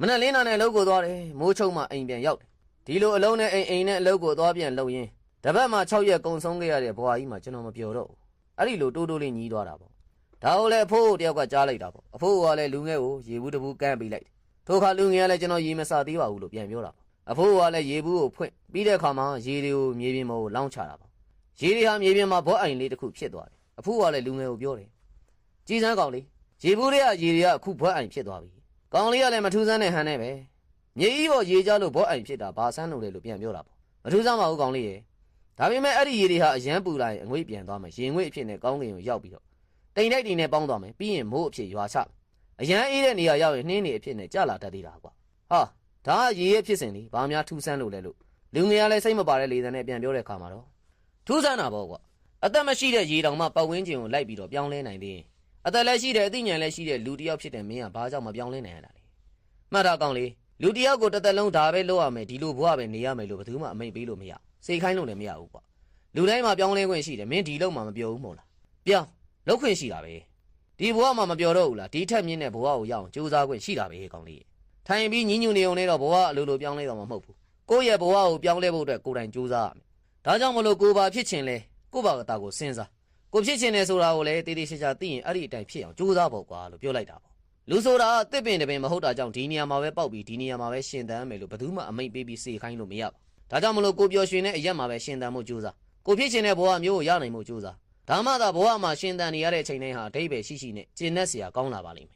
မနဲ့လင်းနာနဲ့အလုပ်ကိုသွားတယ်မိုးချုံမှအိမ်ပြန်ရောက်တယ်ဒီလိုအလုံးနဲ့အိမ်နဲ့အလုပ်ကိုသွားပြန်လုံရင်းတပတ်မှ6ရက်ကုံဆုံးခဲ့ရတဲ့ဘွာကြီးမှကျွန်တော်မပြောတော့ဘူးအဲ့ဒီလိုတိုးတိုးလေးညီးသွားတာပေါ့ဒါကိုလည်းအဖိုးတယောက်ကကြားလိုက်တာပေါ့အဖိုးကလည်းလူငယ်ကိုရေဘူးတဘူးကမ်းပေးလိုက်တယ်ထိုခါလူငယ်ကလည်းကျွန်တော်ရေမစသေးပါဘူးလို့ပြန်ပြောတာပေါ့အဖိုးကလည်းရေဘူးကိုဖွင့်ပြီးတဲ့အခါမှာရေတွေကိုမြေပြင်ပေါ်ကိုလောင်းချတာပေါ့ရေတွေဟာမြေပြင်မှာဘောအိမ်လေးတစ်ခုဖြစ်သွားတယ်အဖိုးကလည်းလူငယ်ကိုပြောတယ်ကြည်စမ်းကောင်လေးရေဘူးတွေကရေတွေကအခုဘောအိမ်ဖြစ်သွားပြီကောင်လေးကလည်းမထူးဆန်းတဲ့ဟန်နဲ့ပဲမြေကြီးပေါ်ရေကြလို့ဘောအိမ်ဖြစ်တာဘာဆန်းလို့လဲလို့ပြန်ပြောတာပေါ့မထူးဆန်းပါဘူးကောင်လေးရဲ့ဒါပေမဲ့အဲ့ဒီရေတွေဟာအရန်ပူလာရင်အငွေ့ပြန်သွားမယ်ရေငွေ့အဖြစ်နဲ့ကောင်းကင်ကိုရောက်ပြီးတော့တိမ်တိုက်တိမ်နဲ့ပေါင်းသွားမယ်ပြီးရင်မိုးအဖြစ်ရွာချအရန်အေးတဲ့နေရာရောက်ရင်နှင်းနေအဖြစ်နဲ့ကြလာတတ်သေးတာကွာဟာဒါကရေရဲ့ဖြစ်စဉ်လေးဘာများထူးဆန်းလို့လဲလို့လူငယ်ကလည်းစိတ်မပါတဲ့လေသံနဲ့ပြန်ပြောတဲ့အခါမှာတော့ထူးဆန်းတာပေါ့ကွာအသက်မရှိတဲ့ရေတောင်မှပတ်ဝန်းကျင်ကိုလိုက်ပြီးတော့ပြောင်းလဲနိုင်သေးရင်အသက်လည်းရှိတဲ့အသိဉာဏ်လည်းရှိတဲ့လူတစ်ယောက်ဖြစ်တဲ့မင်းကဘာကြောင့်မပြောင်းလဲနိုင်ရတာလဲမှတ်တာကောင်းလေလူတစ်ယောက်ကိုတစ်သက်လုံးဒါပဲလုပ်ရမယ်ဒီလိုဘဝပဲနေရမယ်လို့ဘယ်သူမှအမိန့်ပေးလို့မရစိတ်ခိုင်းလို့လည်းမရဘူးကွာလူတိုင်းမှာပြောင်းလဲခွင့်ရှိတယ်မင်းဒီလောက်မှမပြောဘူးမို့လားပြောင်းလုပ်ခွင့်ရှိတာပဲဒီဘဝမှာမပြောတော့ဘူးလားဒီထက်မြင့်တဲ့ဘဝကိုရအောင်ကြိုးစားခွင့်ရှိတာပဲကောင်းလေးထိုင်ပြီးညှဉ်းညူနေုံနဲ့တော့ဘဝအလိုလိုပြောင်းလဲတော့မှာမဟုတ်ဘူးကိုယ့်ရဲ့ဘဝကိုပြောင်းလဲဖို့အတွက်ကိုယ်တိုင်ကြိုးစားရမယ်ဒါကြောင့်မလို့ကိုယ်ပါဖြစ်ခြင်းလဲကိုယ့်ဘာသာကိုစဉ်းစားကိုဖြစ်ခြင်းလဲဆိုတာကိုလည်းတေးသေးချာချာသိရင်အဲ့ဒီအတိုင်းဖြစ်အောင်ကြိုးစားဖို့ကွာလို့ပြောလိုက်တာပေါ့လူဆိုတာတစ်ပင်တစ်ပင်မဟုတ်တာကြောင့်ဒီနေရာမှာပဲပေါက်ပြီးဒီနေရာမှာပဲရှင်သန်မယ်လို့ဘယ်သူမှအမိန့်ပေးပြီးစေခိုင်းလို့မရပါဒါကြောင့်မလို့ကိုပျော်ရွှင်တဲ့အရက်မှာပဲရှင်သန်မှုကြိုးစားကိုဖြစ်ခြင်းတဲ့ဘဝမျိုးကိုရနိုင်မှုကြိုးစားဒါမှသာဘဝမှာရှင်သန်နေရတဲ့အချိန်တိုင်းဟာအဓိပ္ပာယ်ရှိရှိနဲ့ကျင့်တတ်စရာကောင်းလာပါလိမ့်မယ်